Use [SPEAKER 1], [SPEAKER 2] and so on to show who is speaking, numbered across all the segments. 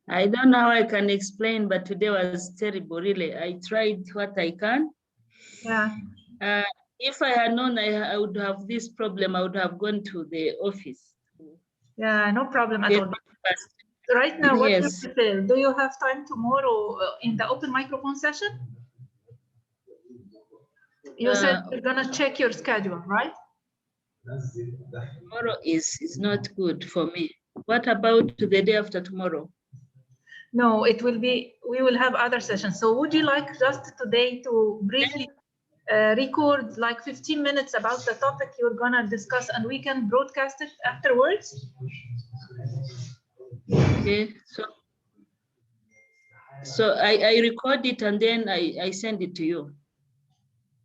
[SPEAKER 1] I don't know how I can explain, but today was terrible, really. I tried what I can.
[SPEAKER 2] Yeah.
[SPEAKER 1] If I had known I would have this problem, I would have gone to the office.
[SPEAKER 2] Yeah, no problem at all. Right now, what
[SPEAKER 1] Yes.
[SPEAKER 2] do you feel? Do you have time tomorrow in the open microphone session? You said you're gonna check your schedule, right?
[SPEAKER 1] Tomorrow is not good for me. What about the day after tomorrow?
[SPEAKER 2] No, it will be, we will have other sessions. So would you like just today to briefly record like 15 minutes about the topic you're gonna discuss and we can broadcast it afterwards?
[SPEAKER 1] Okay, so I record it and then I send it to you.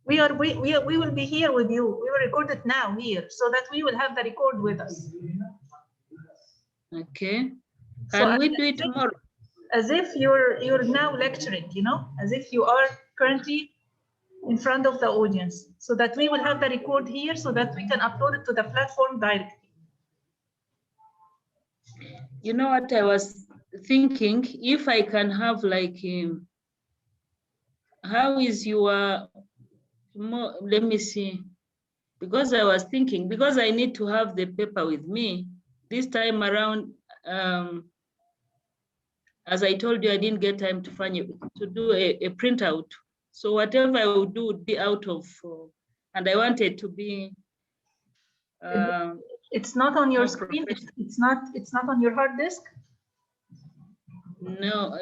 [SPEAKER 2] We will be here with you. We will record it now here so that we will have the record with us.
[SPEAKER 1] Okay. Can we do it tomorrow?
[SPEAKER 2] As if you're now lecturing, you know, as if you are currently in front of the audience, so that we will have the record here so that we can upload it to the platform directly.
[SPEAKER 1] You know what I was thinking? If I can have like, how is your, let me see. Because I was thinking, because I need to have the paper with me this time around. As I told you, I didn't get time to do a printout. So whatever I would do would be out of, and I wanted to be.
[SPEAKER 2] It's not on your screen. It's not on your hard disk.
[SPEAKER 1] No,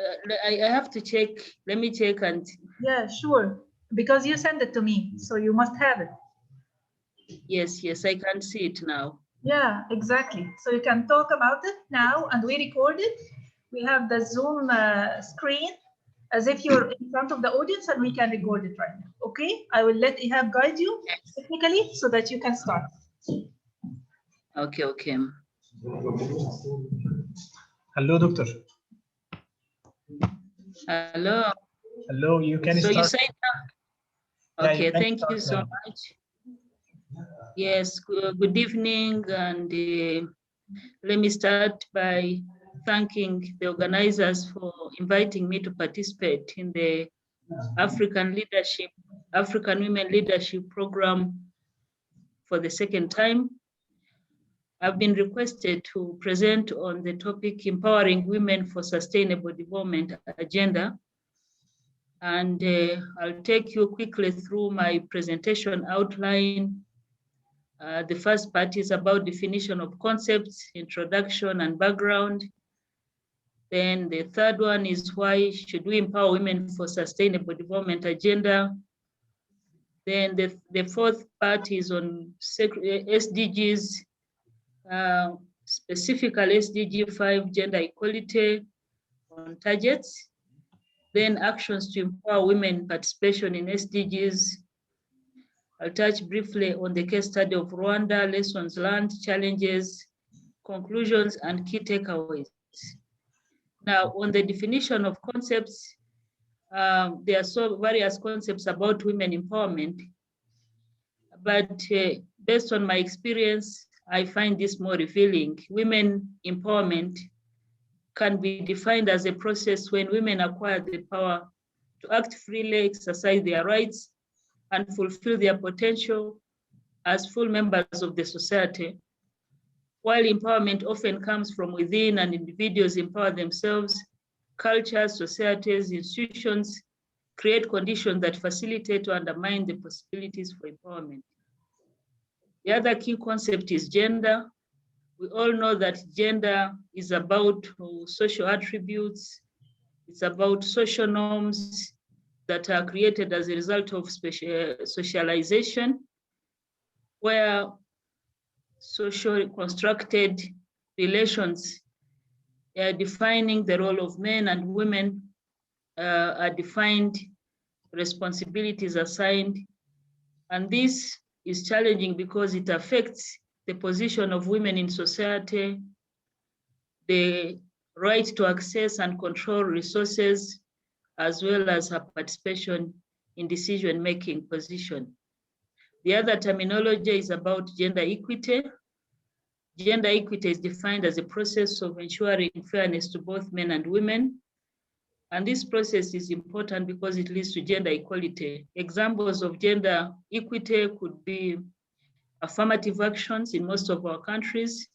[SPEAKER 1] I have to check. Let me check and.
[SPEAKER 2] Yeah, sure. Because you sent it to me, so you must have it.
[SPEAKER 1] Yes, I can see it now.
[SPEAKER 2] Yeah, exactly. So you can talk about it now, and we record it. We have the Zoom screen as if you're in front of the audience, and we can record it right now. Okay, I will let Ihab guide you technically so that you can start.
[SPEAKER 1] Okay.
[SPEAKER 3] Hello, doctor.
[SPEAKER 1] Hello.
[SPEAKER 3] Hello, you can start.
[SPEAKER 1] So you say that? Okay,
[SPEAKER 3] yeah,
[SPEAKER 1] thank you so much. Yes, good evening, and let me start by thanking the organizers for inviting me to participate in the African Women Leadership Program for the second time. I've been requested to present on the topic Empowering Women for Sustainable Development Agenda. And I'll take you quickly through my presentation outline. The first part is about definition of concepts, introduction and background. Then the third one is why should we empower women for sustainable development agenda. Then the fourth part is on SDGs, specifically SDG 5, gender equality on targets. Then actions to empower women participation in SDGs. I'll touch briefly on the case study of Rwanda, lessons learned, challenges, conclusions, and key takeaways. Now, on the definition of concepts, there are various concepts about women empowerment, but based on my experience, I find this more revealing. Women empowerment can be defined as a process when women acquire the power to act freely, exercise their rights, and fulfill their potential as full members of the society. While empowerment often comes from within and individuals empower themselves, cultures, societies, institutions create conditions that facilitate or undermine the possibilities for empowerment. The other key concept is gender. We all know that gender is about social attributes. It's about social norms that are created as a result of socialization, where social constructed relations are defining the role of men and women, are defined, responsibilities assigned. And this is challenging because it affects the position of women in society, the right to access and control resources, as well as her participation in decision-making position. The other terminology is about gender equity. Gender equity is defined as a process of ensuring fairness to both men and women. And this process is important because it leads to gender equality. Examples of gender equity could be affirmative actions in most of our countries.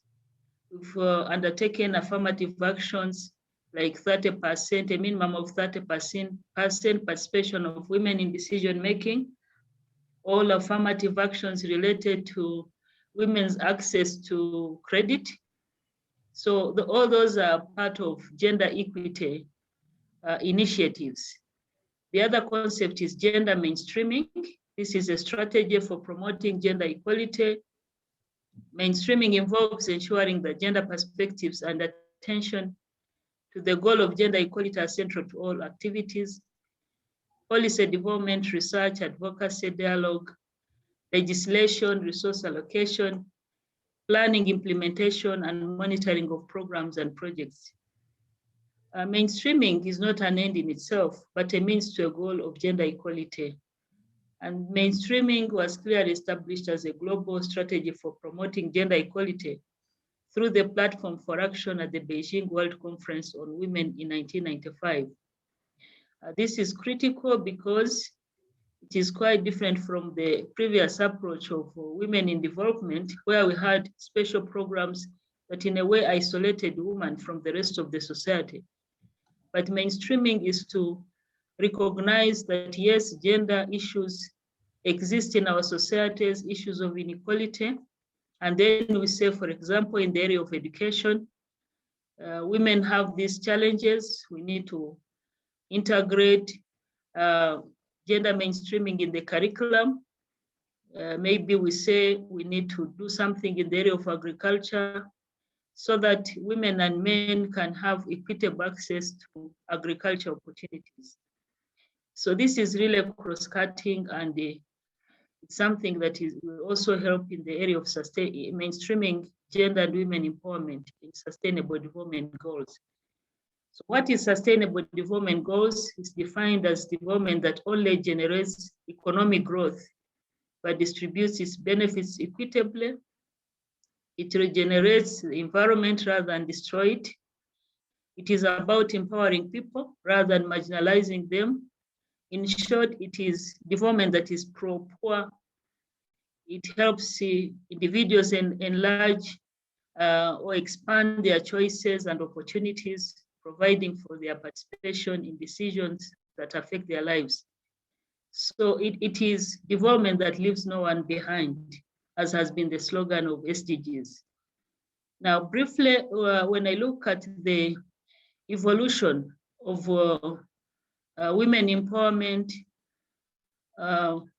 [SPEAKER 1] We've undertaken affirmative actions like 30%, a minimum of 30% participation of women in decision-making. All affirmative actions related to women's access to credit. So all those are part of gender equity initiatives. The other concept is gender mainstreaming. This is a strategy for promoting gender equality. Mainstreaming involves ensuring that gender perspectives and attention to the goal of gender equality are central to all activities. Policy development, research, advocacy, dialogue, legislation, resource allocation, planning, implementation, and monitoring of programs and projects. Mainstreaming is not an end in itself, but a means to a goal of gender equality. And mainstreaming was clearly established as a global strategy for promoting gender equality through the Platform for Action at the Beijing World Conference on Women in 1995. This is critical because it is quite different from the previous approach of women in development, where we had special programs that in a way isolated women from the rest of the society. But mainstreaming is to recognize that yes, gender issues exist in our societies, issues of inequality. And then we say, for example, in the area of education, women have these challenges. We need to integrate gender mainstreaming in the curriculum. Maybe we say we need to do something in the area of agriculture so that women and men can have equitable access to agriculture opportunities. So this is really cross-cutting, and it's something that will also help in the area of mainstreaming gender and women empowerment in sustainable development goals. So what is sustainable development goals? Is defined as development that only generates economic growth, but distributes its benefits equitably. It regenerates the environment rather than destroy it. It is about empowering people rather than marginalizing them. In short, it is development that is pro-poor. It helps individuals enlarge or expand their choices and opportunities, providing for their participation in decisions that affect their lives. So it is development that leaves no one behind, as has been the slogan of SDGs. Now, briefly, when I look at the evolution of women empowerment,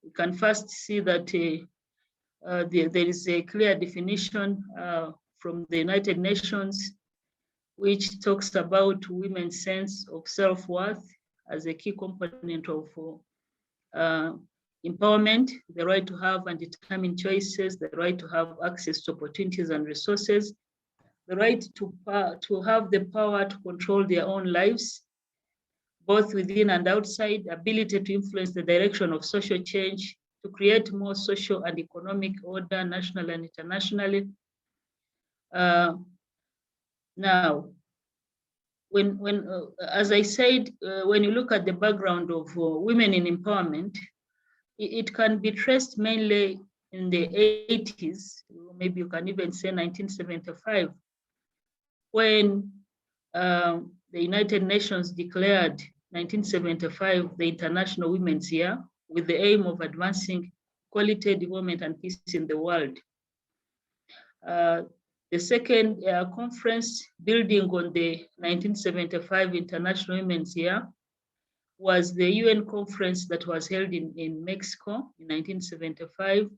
[SPEAKER 1] we can first see that there is a clear definition from the United Nations, which talks about women's sense of self-worth as a key component of empowerment, the right to have and determine choices, the right to have access to opportunities and resources, the right to have the power to control their own lives, both within and outside, ability to influence the direction of social change, to create more social and economic order, national and internationally. Now, as I said, when you look at the background of women in empowerment, it can be traced mainly in the 80s, maybe you can even say 1975, when the United Nations declared 1975 the International Women's Year with the aim of advancing quality development and peace in the world. The second conference building on the 1975 International Women's Year was the UN conference that was held in Mexico in 1975.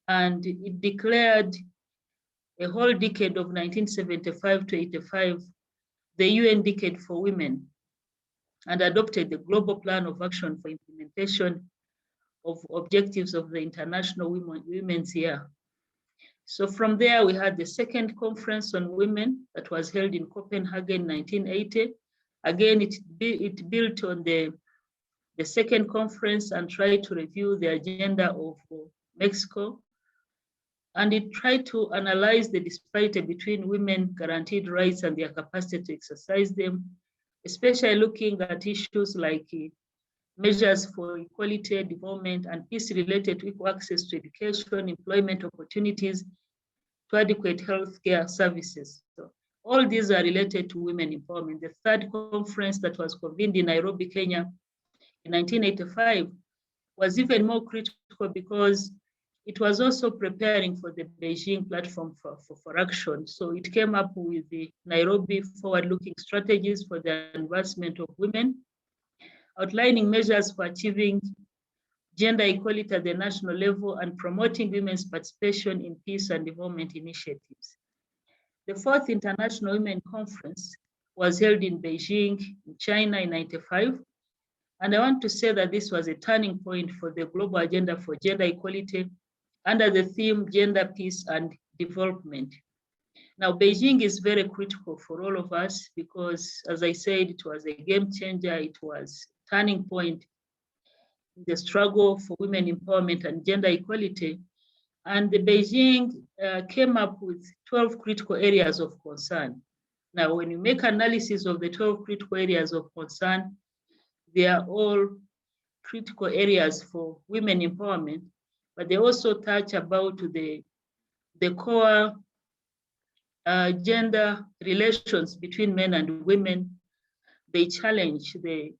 [SPEAKER 1] And it declared a whole decade of 1975 to 85, the UN decade for women, and adopted the global plan of action for implementation of objectives of the International Women's Year. So from there, we had the second conference on women that was held in Copenhagen in 1980. Again, it built on the second conference and tried to review the agenda of Mexico. And it tried to analyze the disparity between women guaranteed rights and their capacity to exercise them, especially looking at issues like measures for equality, development, and peace related to equal access to education, employment opportunities, to adequate healthcare services. So all these are related to women empowerment. The third conference that was convened in Nairobi, Kenya in 1985 was even more critical because it was also preparing for the Beijing platform for action. So it came up with the Nairobi forward-looking strategies for the advancement of women, outlining measures for achieving gender equality at the national level and promoting women's participation in peace and development initiatives. The fourth International Women Conference was held in Beijing, in China in 1995. And I want to say that this was a turning point for the global agenda for gender equality under the theme Gender, Peace, and Development. Now, Beijing is very critical for all of us because, as I said, it was a game changer. It was a turning point in the struggle for women empowerment and gender equality. And the Beijing came up with 12 critical areas of concern. Now, when you make analysis of the 12 critical areas of concern, they are all critical areas for women empowerment, but they also touch about the core gender relations between men and women. They challenge the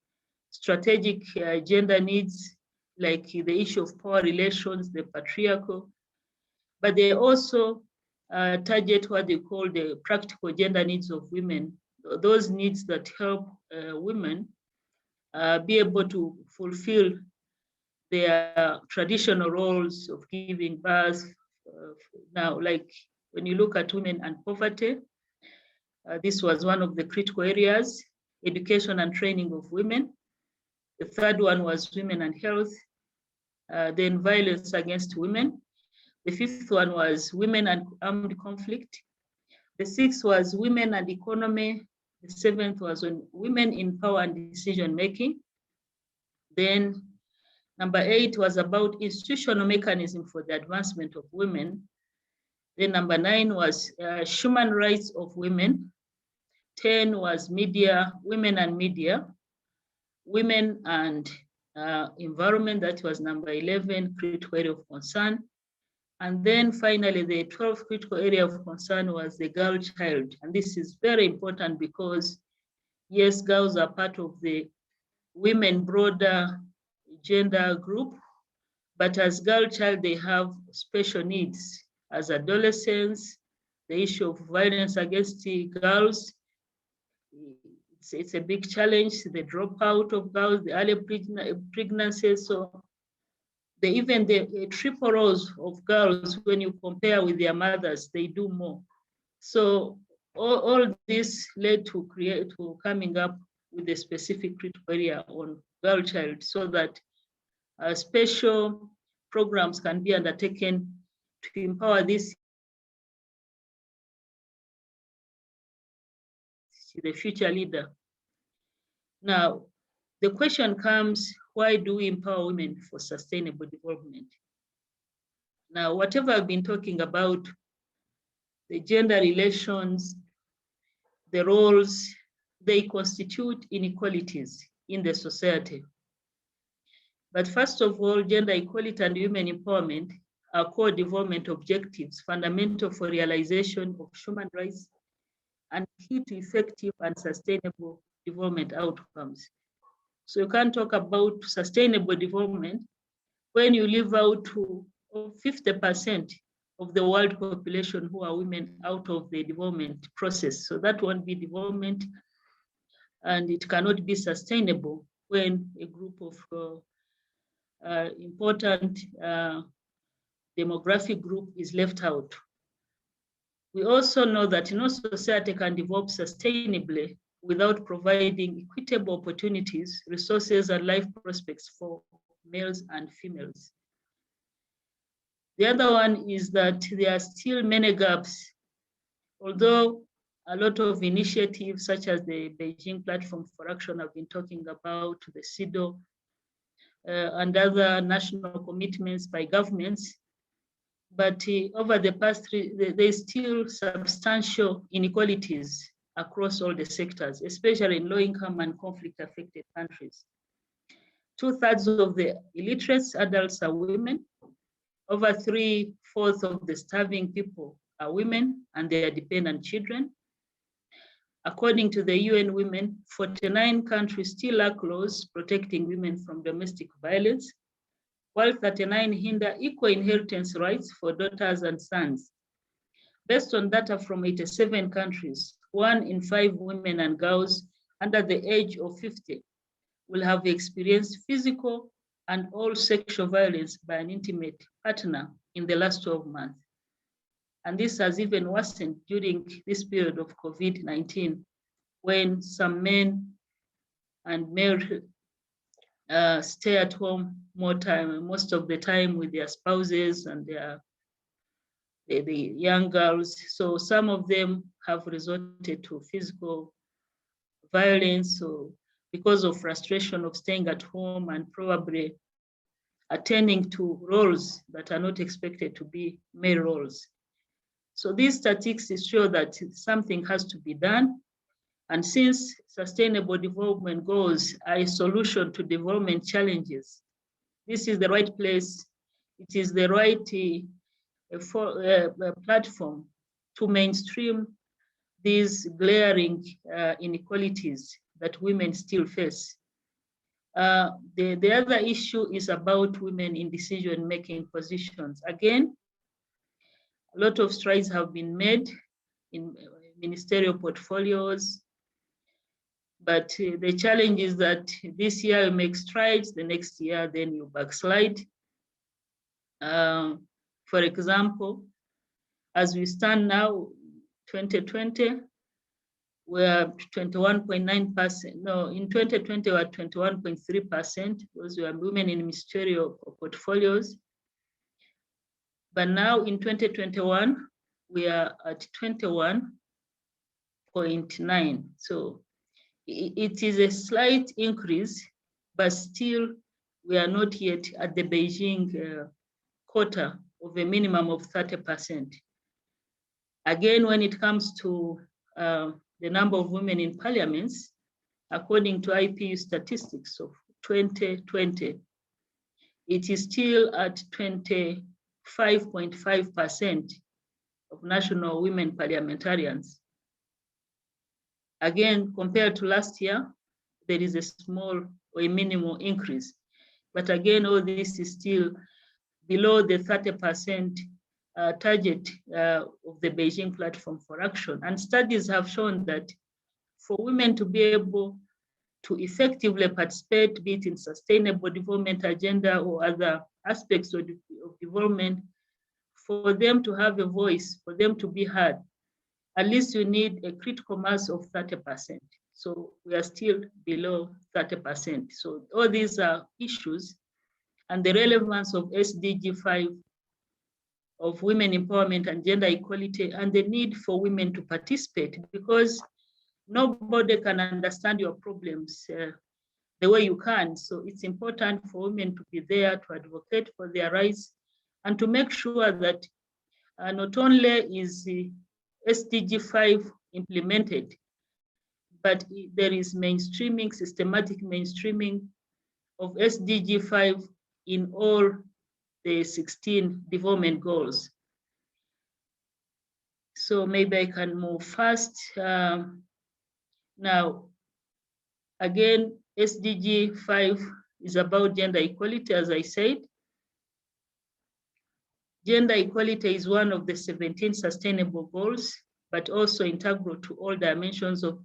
[SPEAKER 1] strategic gender needs, like the issue of power relations, the patriarchal, but they also target what they call the practical gender needs of women, those needs that help women be able to fulfill their traditional roles of giving birth. Now, like when you look at women and poverty, this was one of the critical areas, education and training of women. The third one was women and health, then violence against women. The fifth one was women and armed conflict. The sixth was women and economy. The seventh was on women in power and decision making. Then number 8 was about institutional mechanism for the advancement of women. Then number 9 was human rights of women. 10 was media, women and media. Women and environment, that was number 11, critical area of concern. And then finally, the 12th critical area of concern was the girl child. And this is very important because, yes, girls are part of the women broader gender group, but as girl child, they have special needs. As adolescents, the issue of violence against the girls, it's a big challenge, the dropout of girls, the early pregnancy. So even the triple roles of girls, when you compare with their mothers, they do more. So all this led to coming up with a specific critical area on girl child so that special programs can be undertaken to empower this, the future leader. Now, the question comes, why do we empower women for sustainable development? Now, whatever I've been talking about, the gender relations, the roles, they constitute inequalities in the society. But first of all, gender equality and women empowerment are core development objectives, fundamental for realization of human rights and key to effective and sustainable development outcomes. So you can't talk about sustainable development when you leave out 50% of the world population who are women out of the development process. So that won't be development, and it cannot be sustainable when a group of important demographic group is left out. We also know that no society can develop sustainably without providing equitable opportunities, resources, and life prospects for males and females. The other one is that there are still many gaps. Although a lot of initiatives such as the Beijing Platform for Action have been talking about, the CEDAW, and other national commitments by governments, But over the past there's still substantial inequalities across all the sectors, especially in low-income and conflict-affected countries. 2/3 of the illiterate adults are women. Over 3/4 of the starving people are women and their dependent children. According to the UN Women, 49 countries still lack laws protecting women from domestic violence, while 39 hinder equal inheritance rights for daughters and sons. Based on data from 87 countries, 1 in 5 women and girls under the age of 50 will have experienced physical and all sexual violence by an intimate partner in the last 12 months. And this has even worsened during this period of COVID-19, when some men and male stay at home most of the time with their spouses and the young girls. So some of them have resorted to physical violence, so because of frustration of staying at home and probably attending to roles that are not expected to be male roles. So these statistics show that something has to be done. And since sustainable development goals are a solution to development challenges, this is the right place, it is the right platform to mainstream these glaring inequalities that women still face. The other issue is about women in decision-making positions. Again, a lot of strides have been made in ministerial portfolios, but the challenge is that this year you make strides, the next year then you backslide. For example, as we stand now, 2020, we're 21.9%. No, in 2020, we're 21.3%. Those were women in ministerial portfolios. But now in 2021, we are at 21.9. So it is a slight increase, but still we are not yet at the Beijing quota of a minimum of 30%. Again, when it comes to the number of women in parliaments, according to IPU statistics of 2020, it is still at 25.5% of national women parliamentarians. Again, compared to last year, there is a small or a minimal increase. But again, all this is still below the 30% target of the Beijing Platform for Action. And studies have shown that for women to be able to effectively participate, be it in sustainable development agenda or other aspects of development, for them to have a voice, for them to be heard, at least you need a critical mass of 30%. So we are still below 30%. So all these are issues, and the relevance of SDG 5 of women empowerment and gender equality, and the need for women to participate, because nobody can understand your problems the way you can. So it's important for women to be there to advocate for their rights and to make sure that not only is the SDG 5 implemented, but there is mainstreaming, systematic mainstreaming of SDG 5 in all the 16 development goals. So maybe I can move fast. Now, again, SDG 5 is about gender equality, as I said. Gender equality is one of the 17 sustainable goals, but also integral to all dimensions of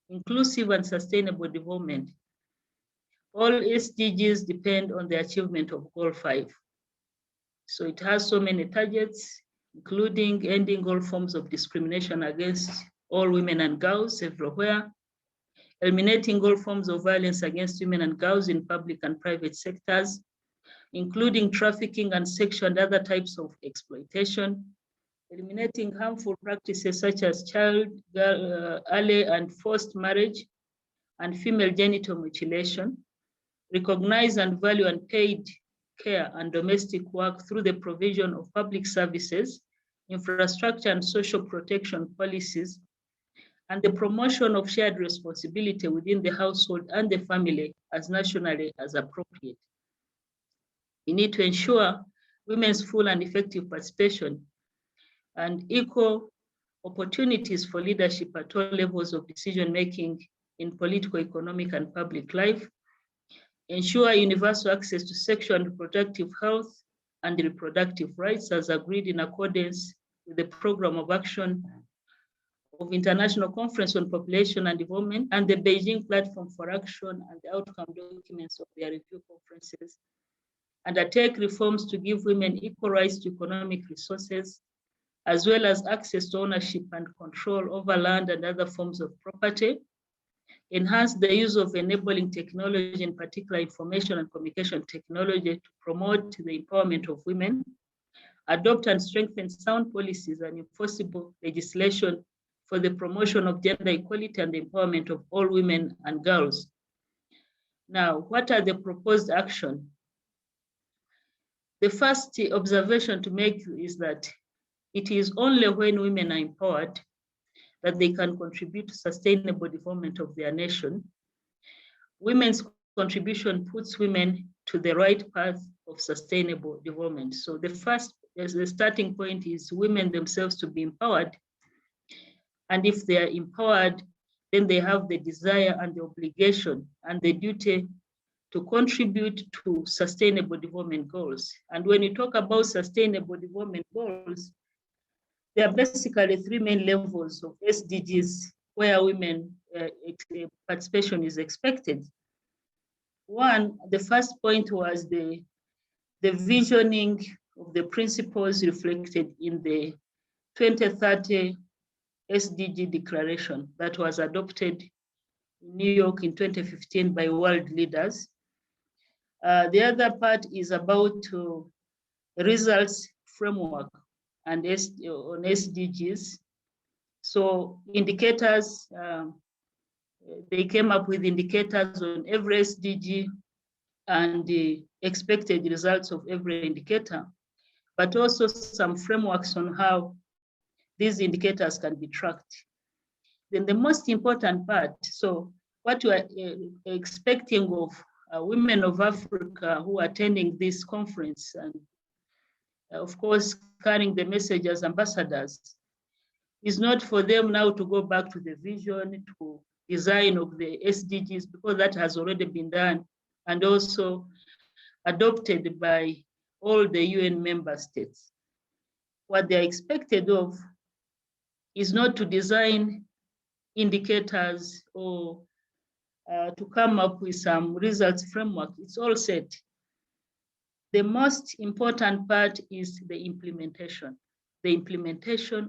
[SPEAKER 1] inclusive and sustainable development. All SDGs depend on the achievement of Goal 5. So it has so many targets, including ending all forms of discrimination against all women and girls everywhere, eliminating all forms of violence against women and girls in public and private sectors, including trafficking and sexual and other types of exploitation, eliminating harmful practices such as child, early and forced marriage, and female genital mutilation, recognize and value unpaid care, and domestic work through the provision of public services, infrastructure, and social protection policies, and the promotion of shared responsibility within the household and the family as nationally as appropriate. We need to ensure women's full and effective participation and equal opportunities for leadership at all levels of decision-making in political, economic, and public life, ensure universal access to sexual and reproductive health and reproductive rights as agreed in accordance with the Program of Action of International Conference on Population and Development and the Beijing Platform for Action and the outcome documents of their review conferences, undertake reforms to give women equal rights to economic resources, as well as access to ownership and control over land and other forms of property, enhance the use of enabling technology, in particular information and communication technology, to promote the empowerment of women, adopt and strengthen sound policies and enforceable legislation for the promotion of gender equality and the empowerment of all women and girls. Now, what are the proposed actions? The first observation to make is that it is only when women are empowered that they can contribute to sustainable development of their nation. Women's contribution puts women to the right path of sustainable development. So the first, as the starting point, is women themselves to be empowered. And if they are empowered, then they have the desire and the obligation and the duty to contribute to sustainable development goals. And when you talk about sustainable development goals, there are basically three main levels of SDGs where women participation is expected. One, the first point was the visioning of the principles reflected in the 2030 SDG declaration that was adopted in New York in 2015 by world leaders. The other part is about results framework and on SDGs. So indicators, they came up with indicators on every SDG and the expected results of every indicator, but also some frameworks on how these indicators can be tracked. Then the most important part, so what we are expecting of women of Africa who are attending this conference, and of course, carrying the message as ambassadors, is not for them now to go back to the vision, to design of the SDGs, because that has already been done and also adopted by all the UN member states. What they're expected of is not to design indicators or to come up with some results framework. It's all set. The most important part is the implementation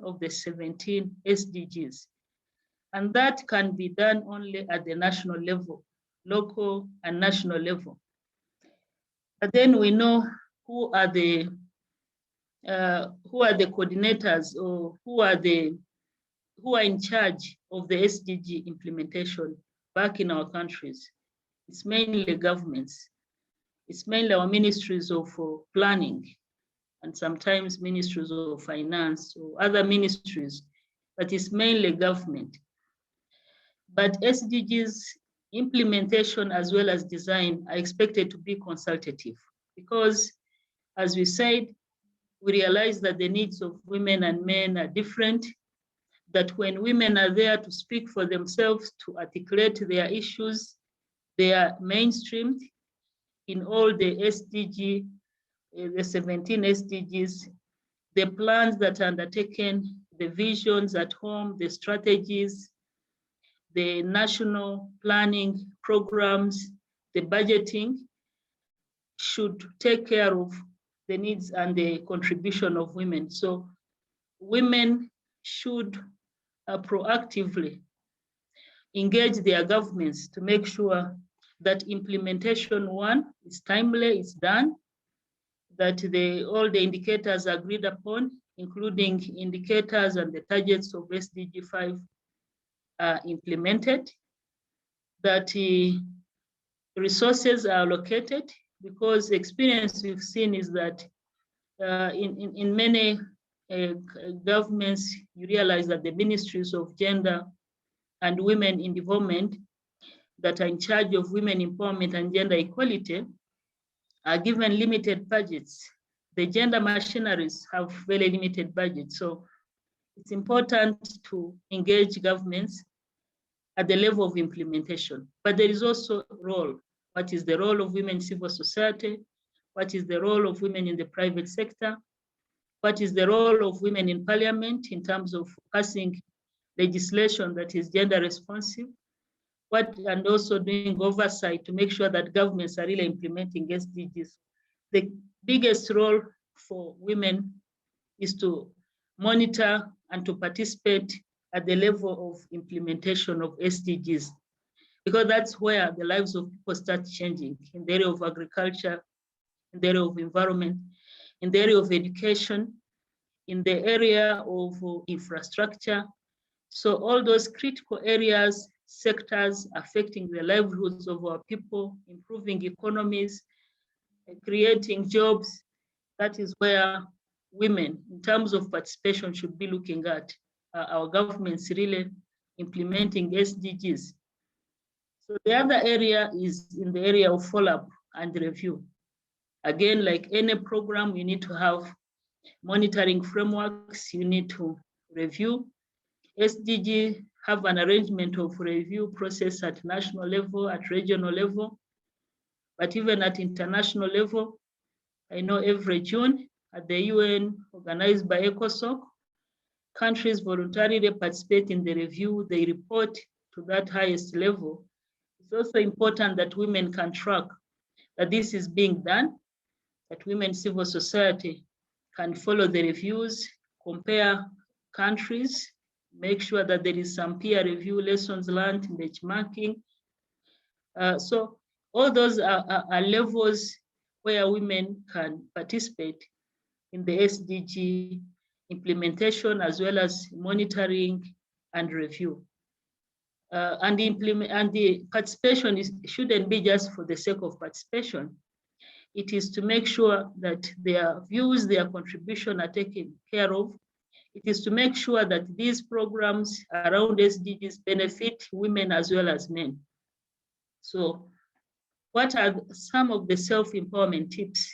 [SPEAKER 1] of the 17 SDGs. And that can be done only at the national level, local and national level. But then we know who are the coordinators, or who are in charge of the SDG implementation back in our countries. It's mainly governments. It's mainly our ministries of planning and sometimes ministries of finance or other ministries, but it's mainly government. But SDGs implementation as well as design are expected to be consultative because, as we said, we realize that the needs of women and men are different, that when women are there to speak for themselves, to articulate their issues, they are mainstreamed in all the SDG, the 17 SDGs, the plans that are undertaken, the visions at home, the strategies, the national planning programs, the budgeting should take care of the needs and the contribution of women. So women should proactively engage their governments to make sure that implementation, one, is timely, it's done, that all the indicators agreed upon, including indicators and the targets of SDG 5 are implemented, that resources are allocated, because experience we've seen is that in many governments, you realize that the ministries of gender and women in development that are in charge of women empowerment and gender equality are given limited budgets. The gender machineries have very limited budgets. So it's important to engage governments at the level of implementation. But there is also a role. What is the role of women in civil society? What is the role of women in the private sector? What is the role of women in parliament in terms of passing legislation that is gender responsive? And also doing oversight to make sure that governments are really implementing SDGs. The biggest role for women is to monitor and to participate at the level of implementation of SDGs, because that's where the lives of people start changing, in the area of agriculture, in the area of environment, in the area of education, in the area of infrastructure. So all those critical areas, sectors affecting the livelihoods of our people, improving economies, creating jobs, that is where women, in terms of participation, should be looking at our governments really implementing SDGs. So the other area is in the area of follow-up and review. Again, like any program, you need to have monitoring frameworks, you need to review. SDG have an arrangement of review process at national level, at regional level, but even at international level. I know every June at the UN, organized by ECOSOC, countries voluntarily participate in the review, they report to that highest level. It's also important that women can track that this is being done, that women civil society can follow the reviews, compare countries, make sure that there is some peer review, lessons learned, benchmarking. So all those are levels where women can participate in the SDG implementation, as well as monitoring and review. And the participation shouldn't be just for the sake of participation. It is to make sure that their views, their contribution are taken care of. It is to make sure that these programs around SDGs benefit women as well as men. So what are some of the self-empowerment tips?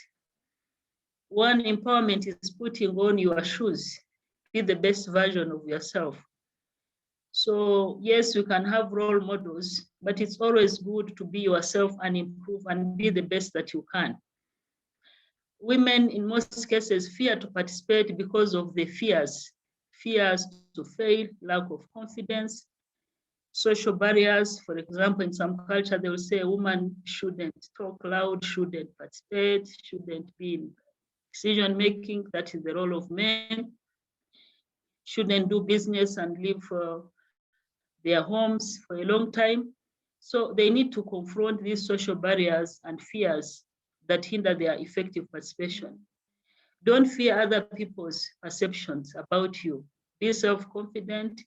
[SPEAKER 1] One, empowerment is putting on your shoes, be the best version of yourself. So yes, you can have role models, but it's always good to be yourself and improve and be the best that you can. Women in most cases fear to participate because of the fears to fail, lack of confidence, social barriers. For example, in some culture, they will say a woman shouldn't talk loud, shouldn't participate, shouldn't be in decision-making, that is the role of men, shouldn't do business and live for their homes for a long time. So they need to confront these social barriers and fears that hinder their effective participation. Don't fear other people's perceptions about you. Be self-confident.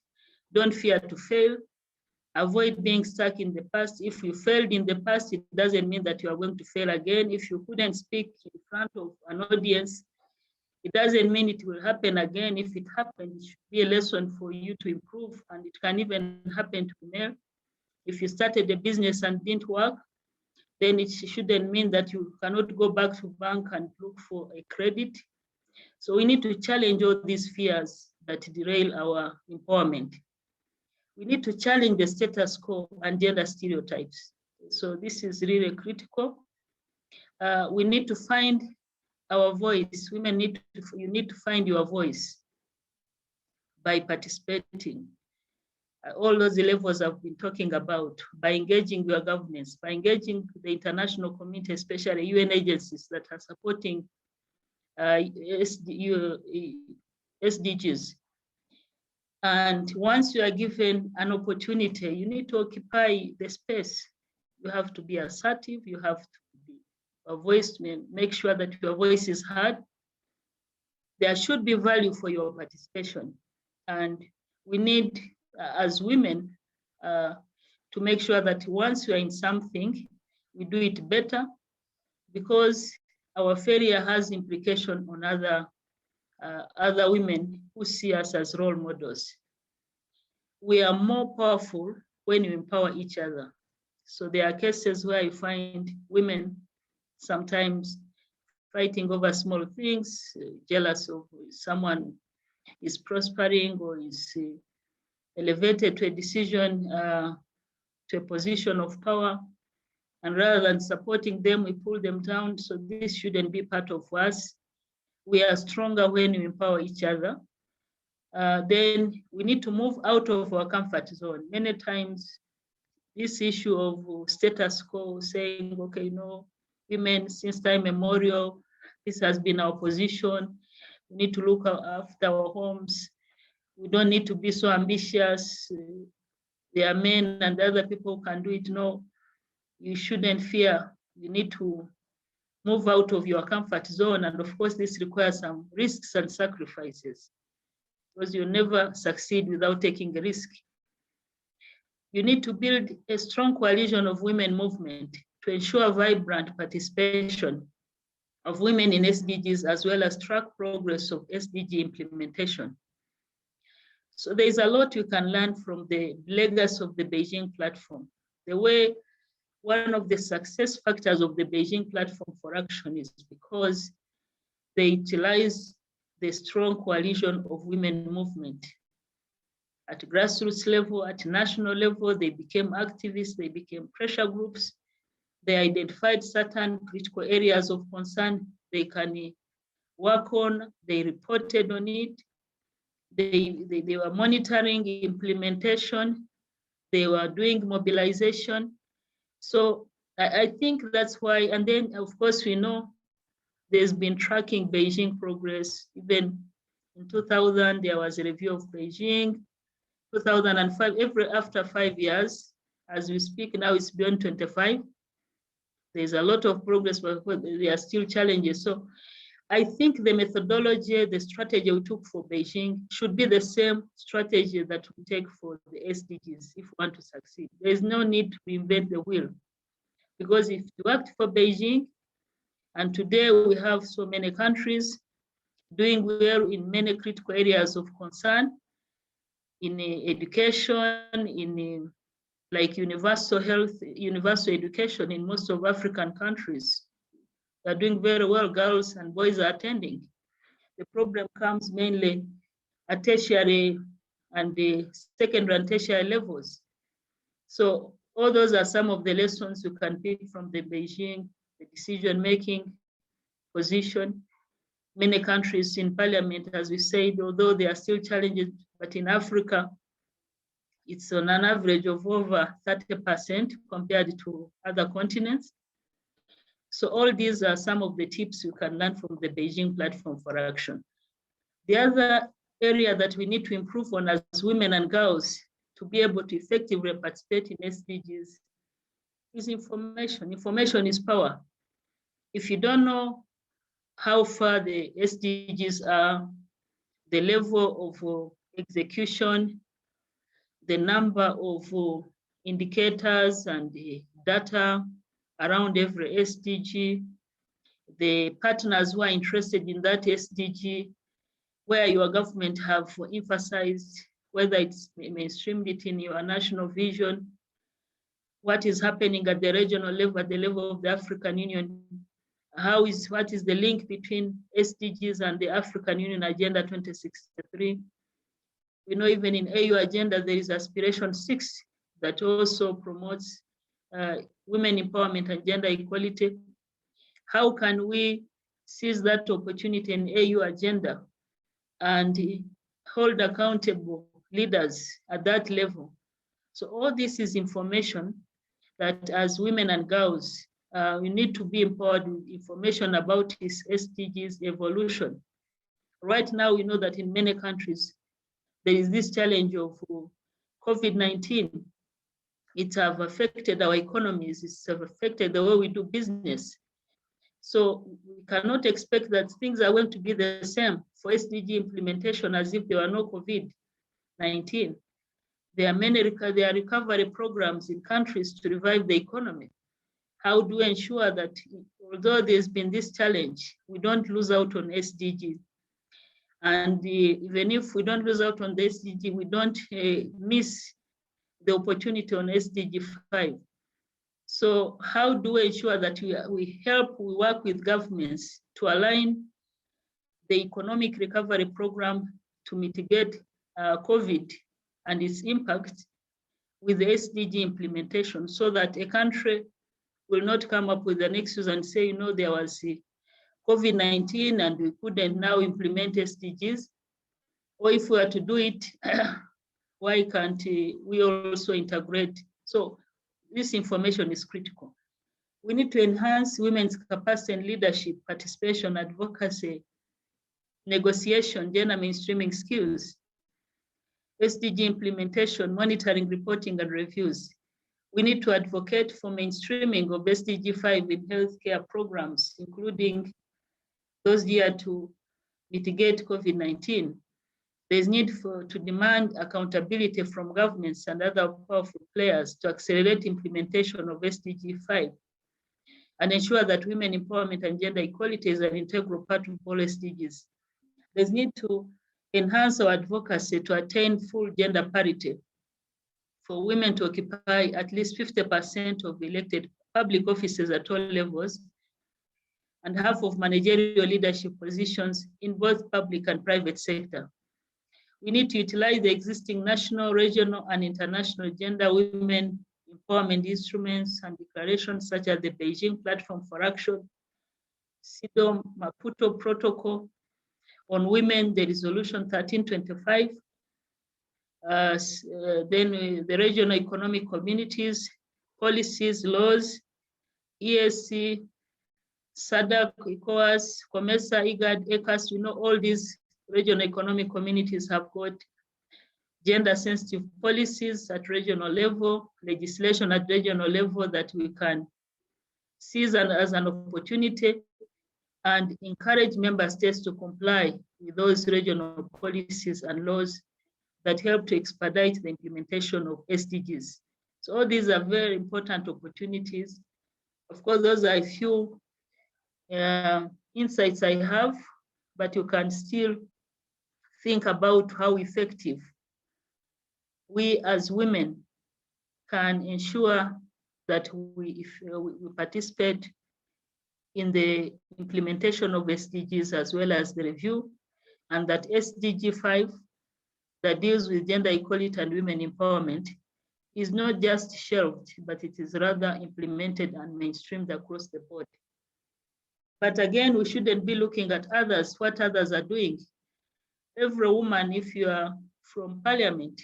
[SPEAKER 1] Don't fear to fail. Avoid being stuck in the past. If you failed in the past, it doesn't mean that you are going to fail again. If you couldn't speak in front of an audience, it doesn't mean it will happen again. If it happened, it should be a lesson for you to improve, and it can even happen to male. If you started a business and didn't work, then it shouldn't mean that you cannot go back to bank and look for a credit. So we need to challenge all these fears that derail our empowerment. We need to challenge the status quo and gender stereotypes. So this is really critical. We need to find our voice. Women you need to find your voice by participating. All those levels I've been talking about, by engaging your governments, by engaging the international community, especially UN agencies that are supporting SDGs. And once you are given an opportunity, you need to occupy the space. You have to be assertive, you have to be a voice, make sure that your voice is heard. There should be value for your participation. And we need, as women, to make sure that once you are in something, we do it better, because our failure has implication on other women who see us as role models. We are more powerful when we empower each other. So there are cases where you find women sometimes fighting over small things, jealous of someone is prospering or is elevated to a decision, to a position of power. And rather than supporting them, we pull them down. So this shouldn't be part of us. We are stronger when we empower each other. Then we need to move out of our comfort zone. Many times, this issue of status quo, saying, okay, no, women since time immemorial, this has been our position. We need to look after our homes. We don't need to be so ambitious. There are men and other people who can do it. No, you shouldn't fear. You need to move out of your comfort zone. And of course, this requires some risks and sacrifices, because you never succeed without taking a risk. You need to build a strong coalition of women movement to ensure vibrant participation of women in SDGs, as well as track progress of SDG implementation. So there's a lot you can learn from the legacy of the Beijing platform. The way one of the success factors of the Beijing platform for action is because they utilize the strong coalition of women movement. At grassroots level, at national level, they became activists, they became pressure groups. They identified certain critical areas of concern they can work on, they reported on it, they were monitoring implementation, they were doing mobilization. So I think that's why, and then of course we know there's been tracking Beijing progress. Even in 2000, there was a review of Beijing. 2005, after 5 years, as we speak now, it's beyond 25. There's a lot of progress, but there are still challenges. So I think the methodology, the strategy we took for Beijing should be the same strategy that we take for the SDGs if we want to succeed. There's no need to reinvent the wheel, because if it worked for Beijing, and today we have so many countries doing well in many critical areas of concern, in education, in like universal health, universal education in most of African countries. They're doing very well, girls and boys are attending. The problem comes mainly at tertiary and the secondary and tertiary levels. So all those are some of the lessons you can pick from the Beijing, the decision-making position. Many countries in parliament, as we said, although there are still challenges, but in Africa, it's on an average of over 30% compared to other continents. So all these are some of the tips you can learn from the Beijing platform for action. The other area that we need to improve on as women and girls to be able to effectively participate in SDGs is information. Information is power. If you don't know how far the SDGs are, the level of execution, the number of indicators and the data around every SDG, the partners who are interested in that SDG, where your government have emphasized, whether it's mainstreamed it in your national vision, what is happening at the regional level, at the level of the African Union, what is the link between SDGs and the African Union Agenda 2063. We know even in AU Agenda, there is Aspiration 6 that also promotes women empowerment and gender equality. How can we seize that opportunity in AU Agenda and hold accountable leaders at that level? So all this is information that as women and girls, we need to be empowered with information about this SDGs evolution. Right now, we know that in many countries, there is this challenge of COVID-19. It has affected our economies, it's affected the way we do business. So we cannot expect that things are going to be the same for SDG implementation as if there were no COVID-19. There are recovery programs in countries to revive the economy. how do we ensure that although there's been this challenge, we don't lose out on SDG? And even if we don't lose out on the SDG, we don't miss the opportunity on SDG 5. So how do we ensure that we work with governments to align the economic recovery program to mitigate COVID and its impact with the SDG implementation, so that a country will not come up with an excuse and say, there was COVID-19 and we couldn't now implement SDGs. Or if we are to do it, why can't we also integrate? So this information is critical. We need to enhance women's capacity and leadership, participation, advocacy, negotiation, gender mainstreaming skills, SDG implementation, monitoring, reporting, and reviews. We need to advocate for mainstreaming of SDG 5 in healthcare programs, including those geared to mitigate COVID-19. There's need to demand accountability from governments and other powerful players to accelerate implementation of SDG 5 and ensure that women empowerment and gender equality is an integral part of all SDGs. There's need to enhance our advocacy to attain full gender parity, for women to occupy at least 50% of elected public offices at all levels, and half of managerial leadership positions in both public and private sector. We need to utilize the existing national, regional, and international gender women empowerment instruments and declarations such as the Beijing Platform for Action, CEDAW Maputo Protocol on Women, the Resolution 1325, then the regional economic communities, policies, laws, ESC, SADC, ECOWAS, COMESA, IGAD, ECAS. All these regional economic communities have got gender-sensitive policies at regional level, legislation at regional level that we can seize as an opportunity and encourage member states to comply with those regional policies and laws that help to expedite the implementation of SDGs. So all these are very important opportunities. Of course, those are a few insights I have, but you can still think about how effective we as women can ensure that we participate in the implementation of SDGs as well as the review, and that SDG 5 that deals with gender equality and women empowerment is not just shelved, but it is rather implemented and mainstreamed across the board. But again, we shouldn't be looking at others, what others are doing. Every woman, if you are from parliament,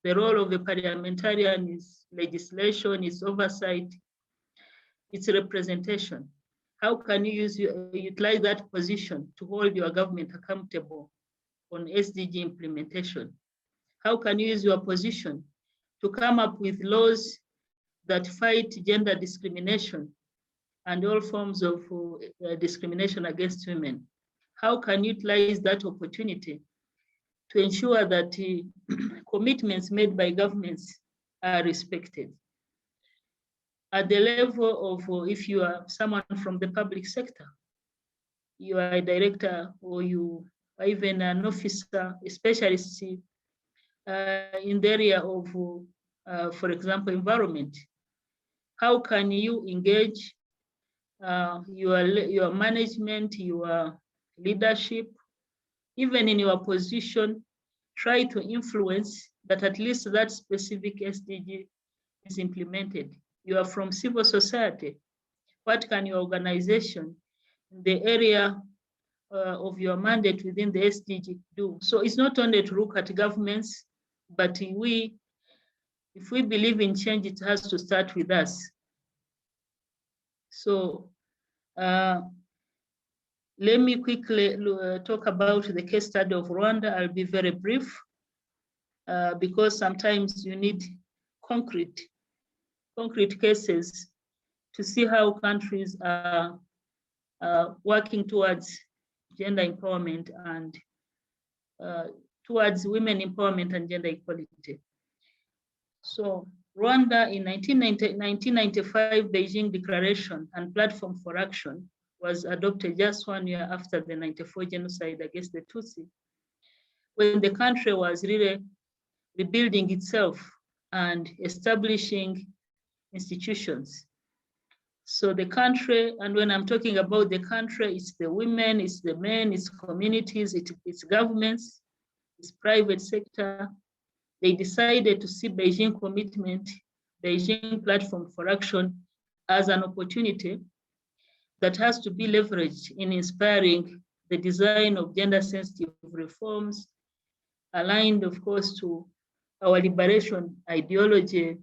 [SPEAKER 1] the role of the parliamentarian is legislation, is oversight, it's representation. How can you utilize that position to hold your government accountable on SDG implementation? How can you use your position to come up with laws that fight gender discrimination and all forms of discrimination against women? How can you utilize that opportunity to ensure that commitments made by governments are respected? At the level of, if you are someone from the public sector, you are a director or you are even an officer, a specialist in the area of, for example, environment. How can you engage your management, your leadership, even in your position, try to influence that at least that specific SDG is implemented? You are from civil society. What can your organization in the area of your mandate within the SDG do? So it's not only to look at governments, but if we believe in change, it has to start with us. So let me quickly talk about the case study of Rwanda. I'll be very brief because sometimes you need concrete cases to see how countries are working towards gender empowerment and towards women empowerment and gender equality. So Rwanda in 1995 Beijing Declaration and Platform for Action was adopted just 1 year after the 94 genocide against the Tutsi, when the country was really rebuilding itself and establishing institutions. So the country, and when I'm talking about the country, it's the women, it's the men, it's communities, it's governments, it's private sector. They decided to see Beijing commitment, Beijing Platform for Action as an opportunity that has to be leveraged in inspiring the design of gender-sensitive reforms, aligned, of course, to our liberation ideology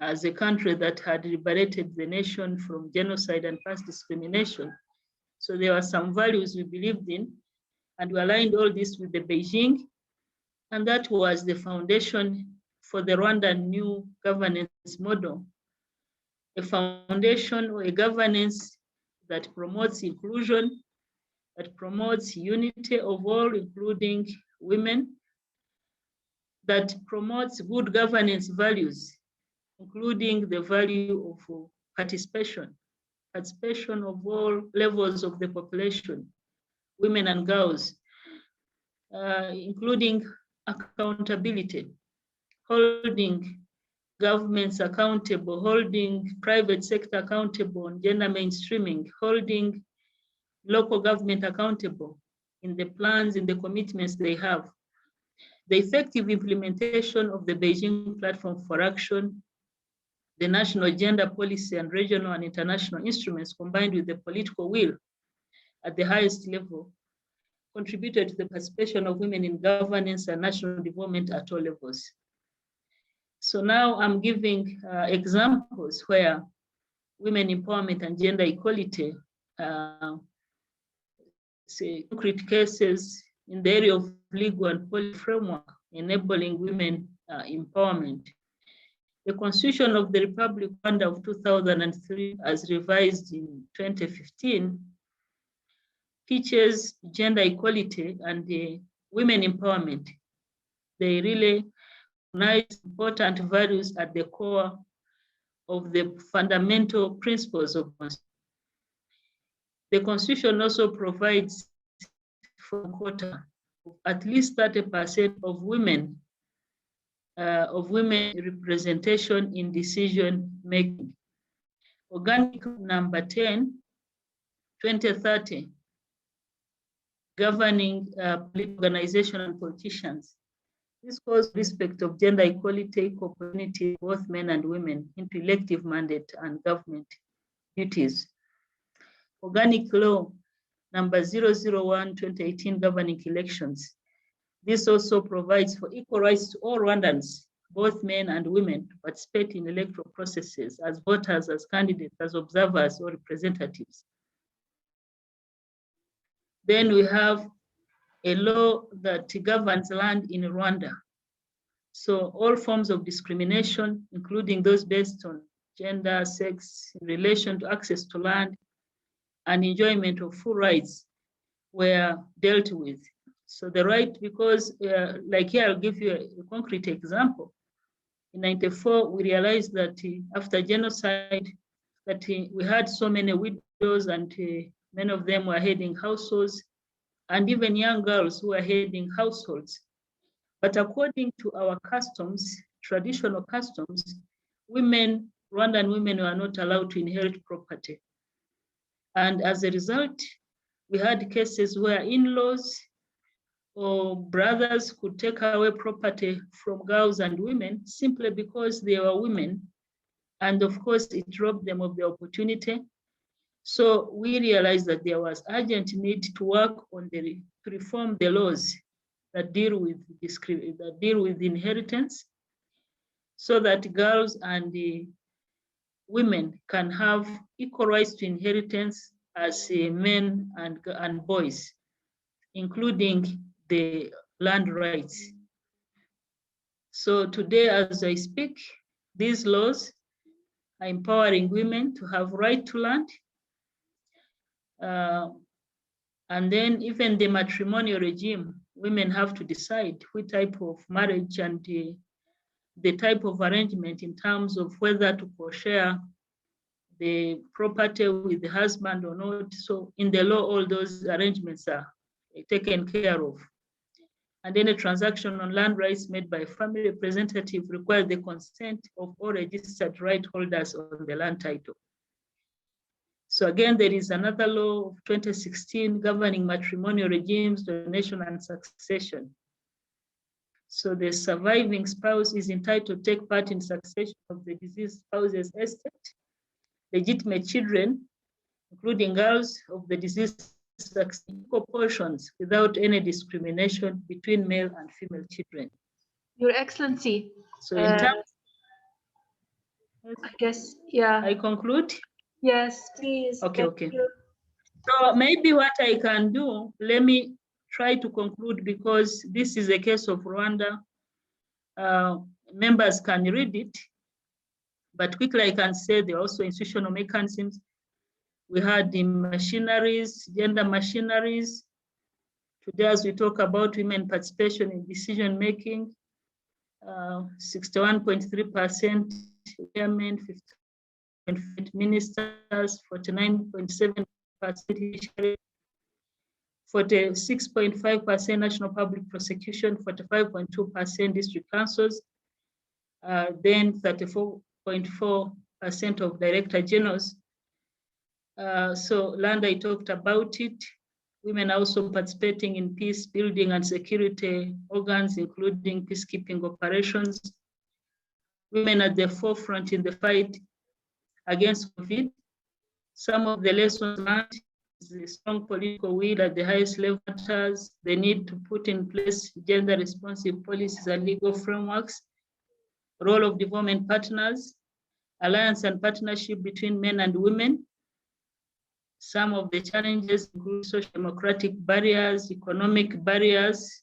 [SPEAKER 1] as a country that had liberated the nation from genocide and past discrimination. So there were some values we believed in, and we aligned all this with the Beijing, and that was the foundation for the Rwandan new governance model, a foundation or a governance that promotes inclusion, that promotes unity of all, including women, that promotes good governance values, including the value of participation of all levels of the population, women and girls, including accountability, holding governments accountable, holding private sector accountable on gender mainstreaming, holding local government accountable in the plans, in the commitments they have. The effective implementation of the Beijing Platform for Action, the national gender policy and regional and international instruments combined with the political will at the highest level contributed to the participation of women in governance and national development at all levels. So now I'm giving examples where women empowerment and gender equality, say concrete cases in the area of legal and policy framework enabling women empowerment. The Constitution of the Republic of Rwanda of 2003, as revised in 2015, teaches gender equality and women empowerment. They really recognize important values at the core of the fundamental principles of the Constitution. The Constitution also provides for a quota of at least 30% of women representation in decision making. Organic number 10, 2030, governing political organization and politicians. This calls respect of gender equality, equal opportunity, both men and women, into elective mandate and government duties. Organic law number 001, 2018, governing elections. This also provides for equal rights to all Rwandans, both men and women, to participate in electoral processes as voters, as candidates, as observers or representatives. Then we have a law that governs land in Rwanda. So all forms of discrimination, including those based on gender, sex, in relation to access to land and enjoyment of full rights, were dealt with. So the right, because like here, I'll give you a concrete example. In 94, we realized that after genocide, that we had so many widows and many of them were heading households, and even young girls who were heading households. But according to our customs, traditional customs, women, Rwandan women were not allowed to inherit property. And as a result, we had cases where in-laws or brothers could take away property from girls and women simply because they were women. And of course, it robbed them of the opportunity. So we realized that there was urgent need to work on to reform the laws that deal with inheritance, so that girls and women can have equal rights to inheritance as men and boys, including the land rights. So today, as I speak, these laws are empowering women to have right to land. And then even the matrimonial regime, women have to decide which type of marriage and the type of arrangement in terms of whether to co-share the property with the husband or not. So in the law, all those arrangements are taken care of. And any transaction on land rights made by a family representative requires the consent of all registered right holders on the land title. So again, there is another law of 2016 governing matrimonial regimes, donation, and succession. So the surviving spouse is entitled to take part in succession of the deceased spouse's estate. Legitimate children, including girls of the deceased, equal portions without any discrimination between male and female children.
[SPEAKER 2] Your Excellency.
[SPEAKER 1] So in terms,
[SPEAKER 2] I guess, yeah.
[SPEAKER 1] I conclude?
[SPEAKER 2] Yes, please.
[SPEAKER 1] Okay,
[SPEAKER 2] Thank
[SPEAKER 1] okay.
[SPEAKER 2] you.
[SPEAKER 1] So maybe what I can do, let me try to conclude, because this is a case of Rwanda. Members can read it, but quickly I can say there are also institutional mechanisms. We had the machineries, gender machineries. Today, as we talk about women participation in decision making, 61.3% women, 50.5% ministers, 49.7% 46.5% national public prosecution, 45.2% district councils, then 34.4% of director generals. So Landa, I talked about it. Women are also participating in peace building and security organs, including peacekeeping operations. Women at the forefront in the fight against COVID. Some of the lessons learned is the strong political will at the highest levels, the need to put in place gender responsive policies and legal frameworks, role of development partners, alliance and partnership between men and women. Some of the challenges include social democratic barriers, economic barriers,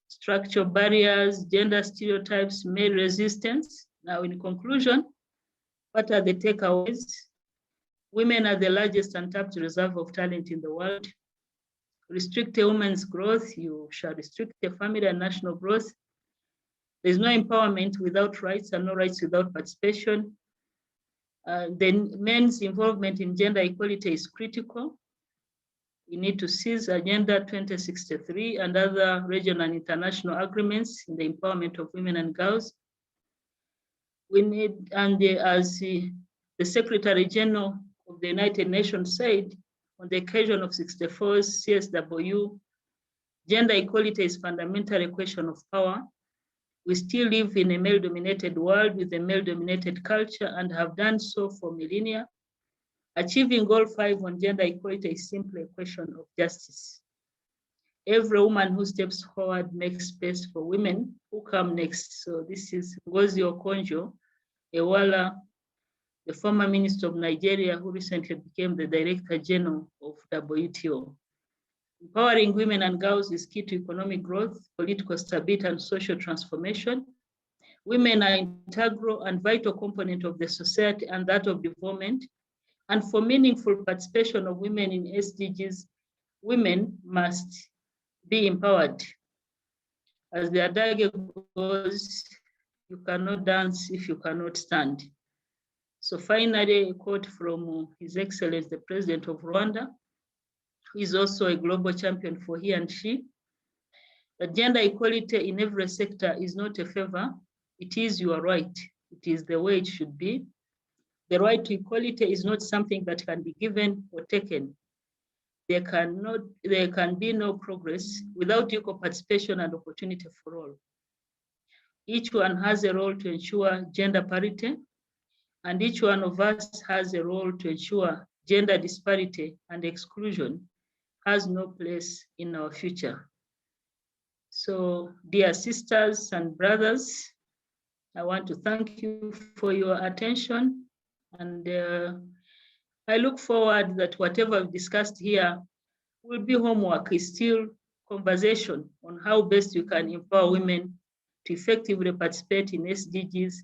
[SPEAKER 1] structural barriers, gender stereotypes, male resistance. Now, in conclusion, what are the takeaways? Women are the largest untapped reserve of talent in the world. Restrict a woman's growth, you shall restrict the family and national growth. There's no empowerment without rights and no rights without participation. Then men's involvement in gender equality is critical. We need to seize Agenda 2063 and other regional and international agreements in the empowerment of women and girls. We need, and as the Secretary General of the United Nations said, on the occasion of 64's CSW, gender equality is fundamentally a question of power. We still live in a male-dominated world with a male-dominated culture and have done so for millennia. Achieving goal 5 on gender equality is simply a question of justice. Every woman who steps forward makes space for women who come next. So this is Ngozi Okonjo-Iweala, the former minister of Nigeria, who recently became the Director General of WTO. Empowering women and girls is key to economic growth, political stability, and social transformation. Women are an integral and vital component of the society and that of development. And for meaningful participation of women in SDGs, women must be empowered. As the adage goes, you cannot dance if you cannot stand. So finally, a quote from His Excellency, the President of Rwanda, who is also a global champion for he and she, that gender equality in every sector is not a favor, it is your right. It is the way it should be. The right to equality is not something that can be given or taken. There can be no progress without equal participation and opportunity for all. Each one has a role to ensure gender parity, and each one of us has a role to ensure gender disparity and exclusion has no place in our future. So, dear sisters and brothers, I want to thank you for your attention, and I look forward that whatever we've discussed here will be homework, is still conversation on how best we can empower women to effectively participate in SDGs,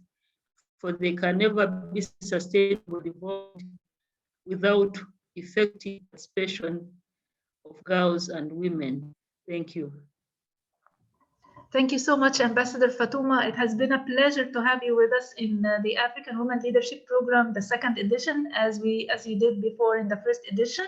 [SPEAKER 1] for they can never be sustainable development without effective participation of girls and women. Thank you.
[SPEAKER 2] Thank you so much, Ambassador Fatuma. It has been a pleasure to have you with us in the African Women Leadership Program, the second edition, as you did before in the first edition.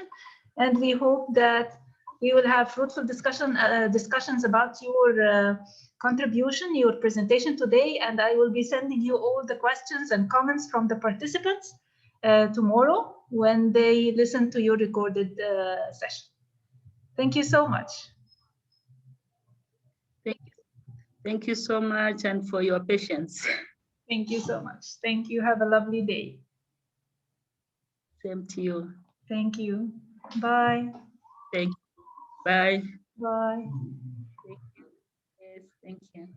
[SPEAKER 2] And we hope that we will have fruitful discussions about your contribution, your presentation today. And I will be sending you all the questions and comments from the participants tomorrow when they listen to your recorded session. Thank you so much.
[SPEAKER 1] Thank you so much, and for your patience.
[SPEAKER 2] Thank you so much. Thank you. Have a lovely day.
[SPEAKER 1] Same to you.
[SPEAKER 2] Thank you. Bye.
[SPEAKER 1] Thank you. Bye.
[SPEAKER 2] Bye.
[SPEAKER 1] Thank you. Yes, thank you.